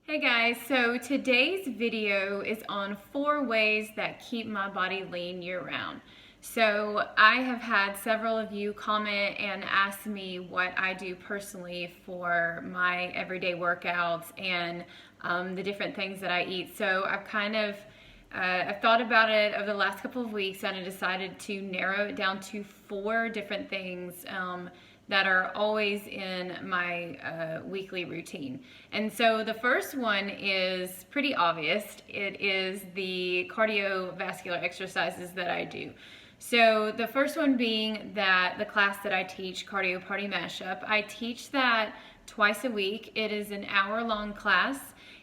Hey guys, so today's video is on 4 ways that keep my body lean year-round. So I have had several of you comment and ask me what I do personally for my everyday workouts and the different things that I eat. So I've thought about it over the last couple of weeks and I decided to narrow it down to 4 different things that are always in my weekly routine. And so the first one is pretty obvious. It is the cardiovascular exercises that I do. So the first one being that the class that I teach, Cardio Party Mashup, I teach that twice a week. It is an hour-long class.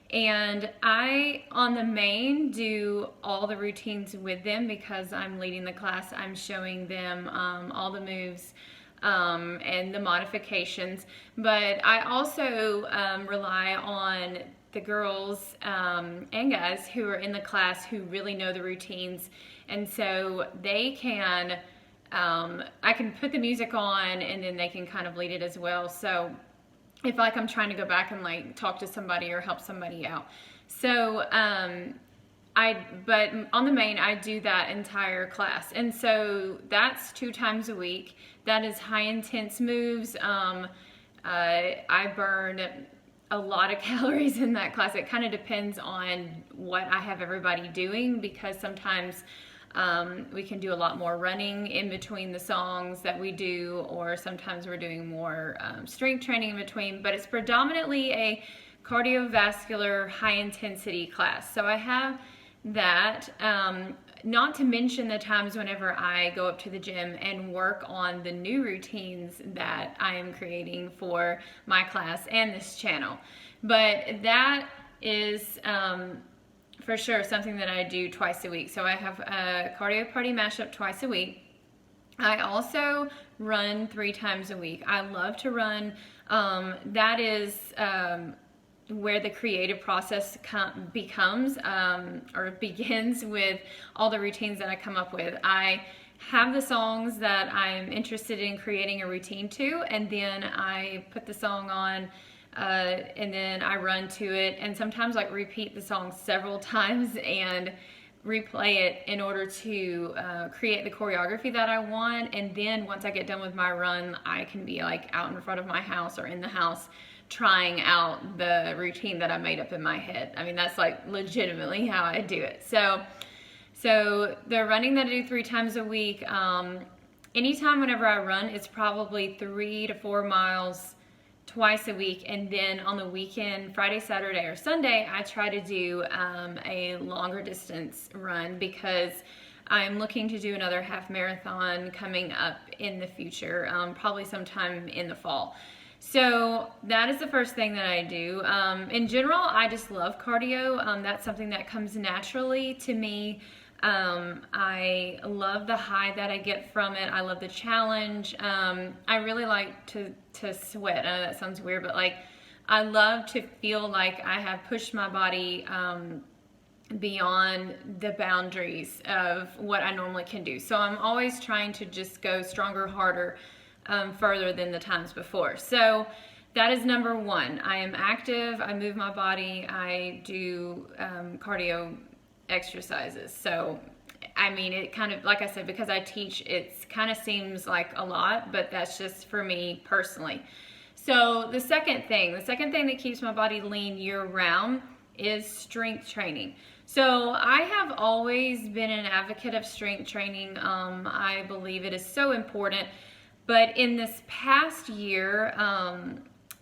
And I, on the main, do all the routines with them because I'm leading the class. I'm showing them all the moves and the modifications, but I also rely on the girls and guys who are in the class who really know the routines, and so they can I can put the music on and then they can kind of lead it as well. So if I'm trying to go back and talk to somebody or help somebody out, so but on the main, I do that entire class. And so that's 2 times a week. That is high intense moves. I burn a lot of calories in that class. It kind of depends on what I have everybody doing, because sometimes we can do a lot more running in between the songs that we do, or sometimes we're doing more strength training in between, but it's predominantly a cardiovascular high intensity class. So I have that, not to mention the times whenever I go up to the gym and work on the new routines that I am creating for my class and this channel. But that is for sure something that I do twice a week. So I have a Cardio Party Mashup twice a week. I also run 3 times a week. I love to run. That is where the creative process begins with all the routines that I come up with. I have the songs that I'm interested in creating a routine to, and then I put the song on and then I run to it, and sometimes repeat the song several times and replay it in order to create the choreography that I want. And then once I get done with my run, I can be out in front of my house or in the house trying out the routine that I made up in my head. I mean, that's legitimately how I do it. So the running that I do 3 times a week, anytime whenever I run, it's probably 3 to 4 miles twice a week. And then on the weekend, Friday, Saturday, or Sunday, I try to do a longer distance run, because I'm looking to do another half marathon coming up in the future, probably sometime in the fall. So that is the first thing that I do. In general, I just love cardio. That's something that comes naturally to me. I love the high that I get from it. I love the challenge. I really like to sweat. I know that sounds weird, but I love to feel like I have pushed my body beyond the boundaries of what I normally can do. So I'm always trying to just go stronger, harder, further than the times before. So that is number 1. I am active, I move my body, I do cardio exercises. So I mean, it kind of, like I said, because I teach, it kind of seems like a lot, but that's just for me personally. So the second thing that keeps my body lean year-round is strength training. So I have always been an advocate of strength training. I believe it is so important. But in this past year,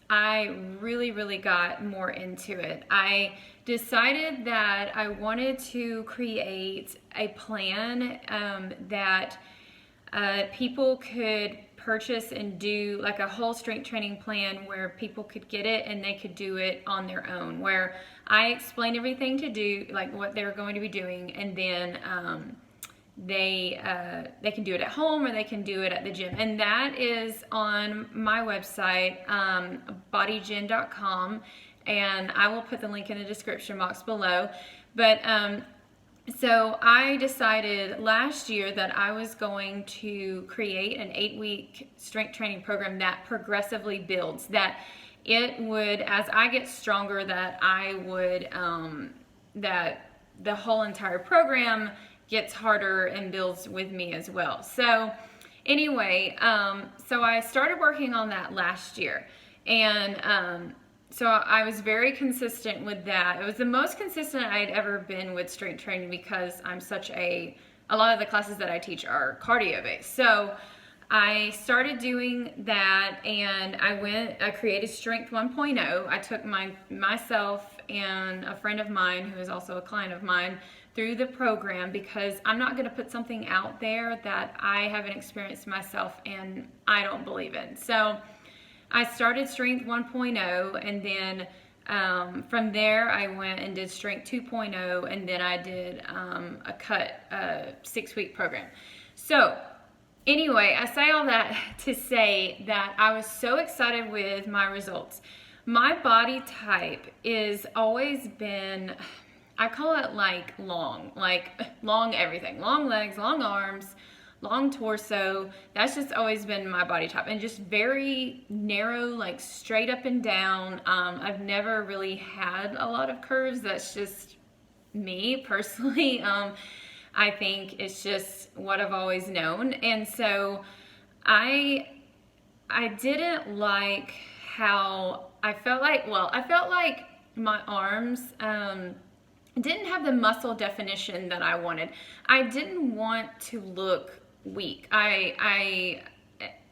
I really got more into it. I decided that I wanted to create a plan that people could purchase and do, a whole strength training plan where people could get it and they could do it on their own, where I explain everything to do, what they're going to be doing, and then they can do it at home or they can do it at the gym. And that is on my website, bodygen.com, and I will put the link in the description box below. But so I decided last year that I was going to create an 8-week strength training program that progressively builds, that it would, as I get stronger, that I would, that the whole entire program gets harder and builds with me as well. So anyway, so I started working on that last year, and so I was very consistent with that. It was the most consistent I'd ever been with strength training because I'm such a lot of the classes that I teach are cardio based. So I started doing that, and I created Strength 1.0. I took myself and a friend of mine who is also a client of mine through the program because I'm not going to put something out there that I haven't experienced myself and I don't believe in. So I started Strength 1.0, and then from there I went and did Strength 2.0, and then I did a 6-week program. So anyway, I say all that to say that I was so excited with my results. My body type is always been, I call it like long everything. Long legs, long arms, long torso. That's just always been my body type, and just very narrow, like straight up and down. I've never really had a lot of curves. That's just me personally. I think it's just what I've always known. And so I didn't like how I felt like my arms didn't have the muscle definition that I wanted. I didn't want to look weak. I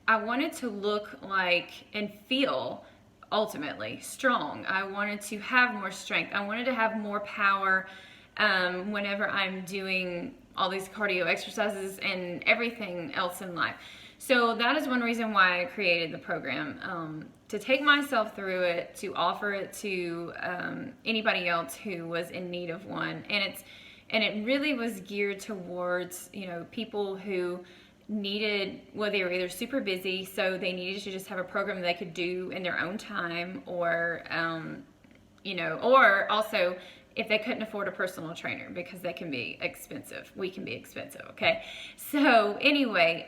wanted to look like and feel ultimately strong. I wanted to have more strength. I wanted to have more power whenever I'm doing all these cardio exercises and everything else in life. So that is one reason why I created the program, to take myself through it, to offer it to anybody else who was in need of one. And it really was geared towards, people who needed, well, they were either super busy, so they needed to just have a program they could do in their own time, or or also if they couldn't afford a personal trainer, because they can be expensive. We can be expensive, okay? So anyway,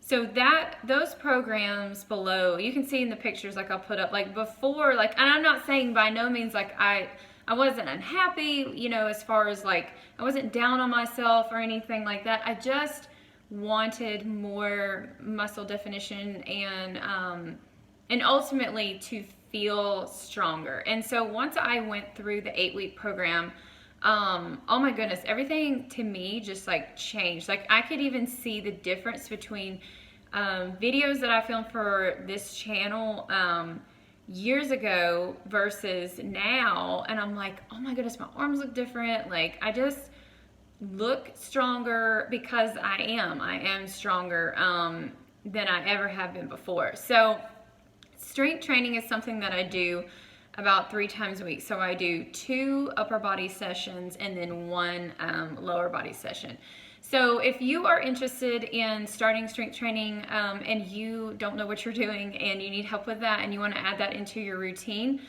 so those programs below, you can see in the pictures, like I'll put up, like before, and I'm not saying by no means like I wasn't unhappy, as far as like I wasn't down on myself or anything like that. I just wanted more muscle definition and ultimately to feel stronger. And so once I went through the 8-week program, oh my goodness, everything to me just like changed. Like I could even see the difference between videos that I filmed for this channel years ago versus now. And I'm like, oh my goodness, my arms look different. Like I just look stronger because I am stronger than I ever have been before. So strength training is something that I do about 3 times a week. So I do 2 upper body sessions and then 1 lower body session. So if you are interested in starting strength training and you don't know what you're doing and you need help with that and you want to add that into your routine,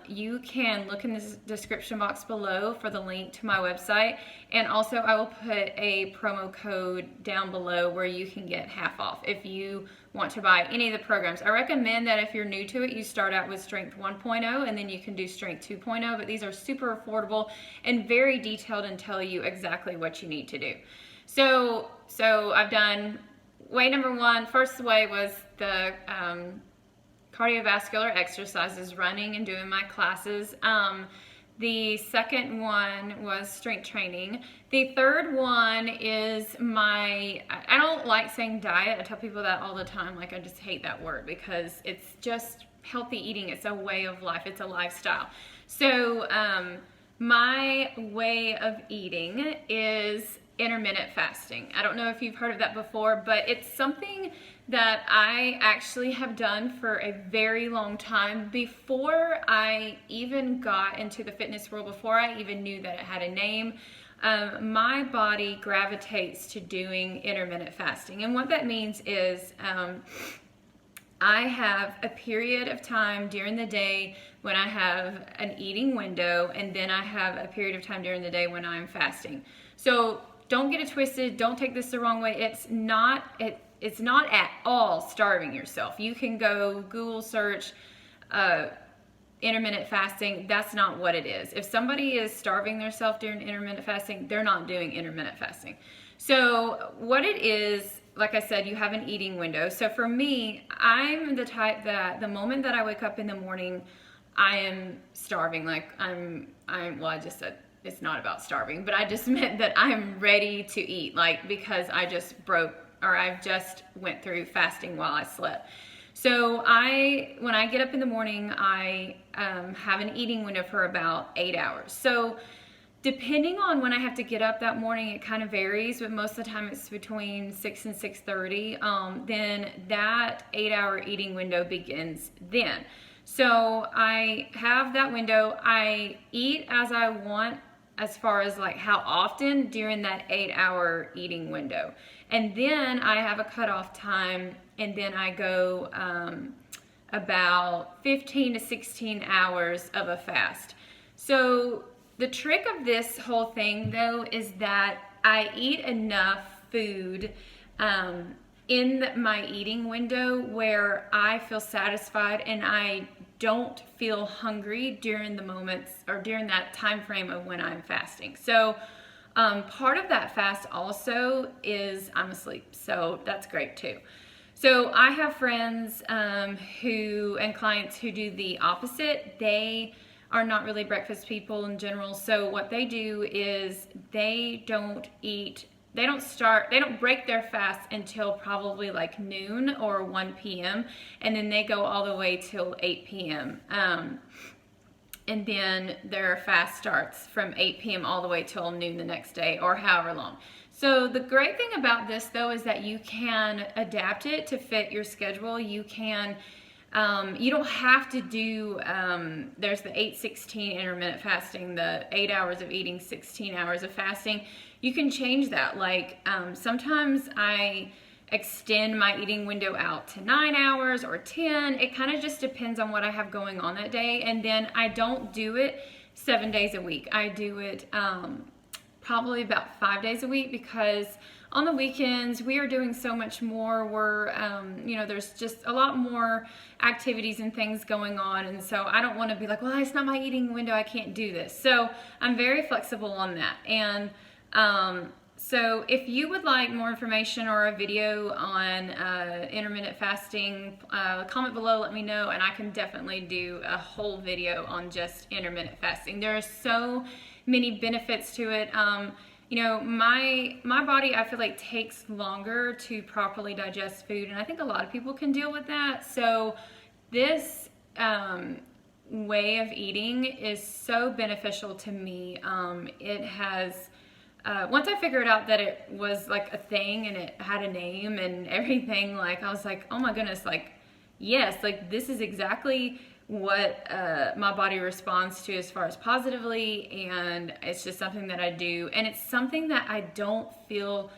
you can look in the description box below for the link to my website, and also I will put a promo code down below where you can get half off if you want to buy any of the programs. I recommend that if you're new to it, you start out with Strength 1.0 and then you can do Strength 2.0, but these are super affordable and very detailed and tell you exactly what you need to do. So I've done way number 1. First way was the cardiovascular exercises, running and doing my classes. The second one was strength training. The third one is I don't like saying diet. I tell people that all the time. Like I just hate that word because it's just healthy eating. It's a way of life. It's a lifestyle. So my way of eating is intermittent fasting. I don't know if you've heard of that before, but it's something that I actually have done for a very long time. Before I even got into the fitness world, before I even knew that it had a name, my body gravitates to doing intermittent fasting. And what that means is I have a period of time during the day when I have an eating window, and then I have a period of time during the day when I'm fasting. So don't get it twisted. Don't take this the wrong way. it's not at all starving yourself. You can go Google search intermittent fasting. That's not what it is. If somebody is starving themselves during intermittent fasting, they're not doing intermittent fasting. So what it is, like I said, you have an eating window. So for me, I'm the type that the moment that I wake up in the morning, I am starving. Like well, I just said it's not about starving, but I just meant that I'm ready to eat, like, because I just I've just went through fasting while I slept. So when I get up in the morning, I have an eating window for about 8 hours. So depending on when I have to get up that morning, it kind of varies, but most of the time it's between 6 and 6:30. Then that 8-hour eating window begins then. So I have that window. I eat as I want, as far as like how often during that 8-hour eating window. And then I have a cutoff time, and then I go about 15 to 16 hours of a fast. So the trick of this whole thing, though, is that I eat enough food in my eating window where I feel satisfied and I don't feel hungry during the moments or during that time frame of when I'm fasting. So part of that fast also is I'm asleep, so that's great too. So I have friends and clients who do the opposite. They are not really breakfast people in general. So what they do is they don't break their fast until probably like noon or 1 p.m. and then they go all the way till 8 p.m. And then their fast starts from 8 p.m. all the way till noon the next day, or however long. So the great thing about this, though, is that you can adapt it to fit your schedule. You can, you don't have to do, there's the 8-16 intermittent fasting, the 8 hours of eating, 16 hours of fasting. You can change that. Like sometimes I extend my eating window out to 9 hours or 10. It kind of just depends on what I have going on that day. And then I don't do it 7 days a week. I do it probably about 5 days a week, because on the weekends we are doing so much more. We're there's just a lot more activities and things going on, and so I don't want to be like, well, it's not my eating window, I can't do this. So I'm very flexible on that. And so if you would like more information or a video on intermittent fasting, comment below, let me know, and I can definitely do a whole video on just intermittent fasting. There are so many benefits to it. My body, I feel like, takes longer to properly digest food, and I think a lot of people can deal with that. So this way of eating is so beneficial to me. It has, once I figured out that it was like a thing and it had a name and everything, like I was like, oh my goodness, like, yes, like this is exactly what my body responds to as far as positively, and it's just something that I do, and it's something that I don't feel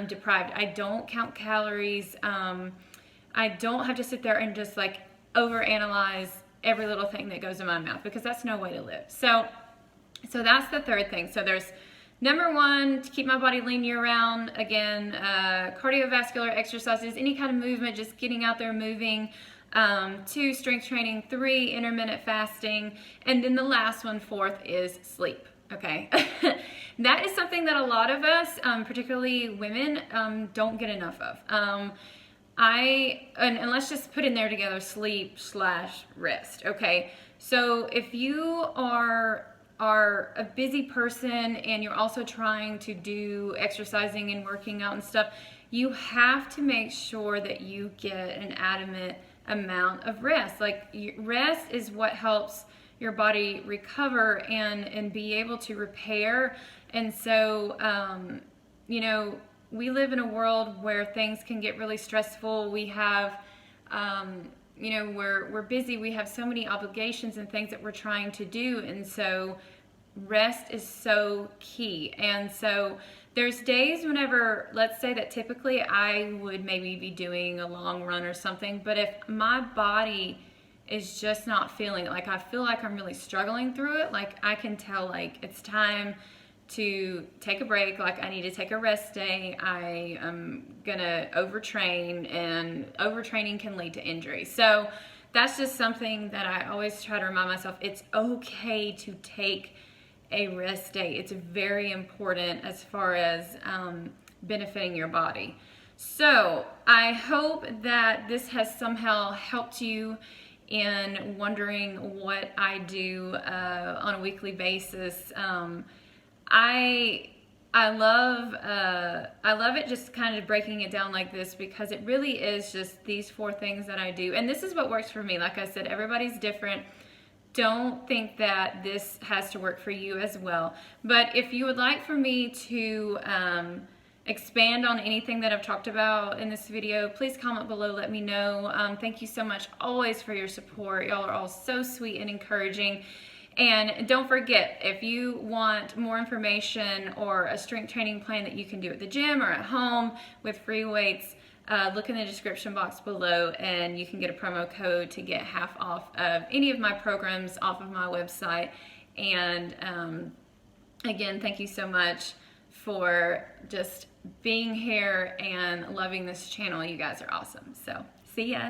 deprived. I don't count calories. I don't have to sit there and just like overanalyze every little thing that goes in my mouth, because that's no way to live. So that's the third thing. So there's number one, to keep my body lean year round. Again, cardiovascular exercises, any kind of movement, just getting out there moving. 2, strength training. 3, intermittent fasting. And then the last one, fourth, is sleep. Okay. That is something that a lot of us, particularly women, don't get enough of. And let's just put in there together sleep/rest. Okay. So if you are a busy person and you're also trying to do exercising and working out and stuff, you have to make sure that you get an adequate amount of rest. Like, rest is what helps your body recover and be able to repair. And so, we live in a world where things can get really stressful. We have, we're busy. We have so many obligations and things that we're trying to do. And so rest is so key. And so there's days whenever, let's say that typically I would maybe be doing a long run or something, but if my body is just not feeling it, like I feel like I'm really struggling through it, like I can tell like it's time to take a break, like I need to take a rest day, I am gonna overtrain, and overtraining can lead to injury. So that's just something that I always try to remind myself. It's okay to take a rest day. It's very important as far as benefiting your body. So I hope that this has somehow helped you in wondering what I do on a weekly basis. I love it, just kind of breaking it down like this, because it really is just these 4 things that I do, and this is what works for me. Like I said, everybody's different. Don't think that this has to work for you as well. But if you would like for me to expand on anything that I've talked about in this video, please comment below, let me know. Thank you so much always for your support. Y'all are all so sweet and encouraging. And don't forget, if you want more information or a strength training plan that you can do at the gym or at home with free weights, look in the description box below and you can get a promo code to get half off of any of my programs off of my website. And again, thank you so much for just being here and loving this channel. You guys are awesome. So, see ya.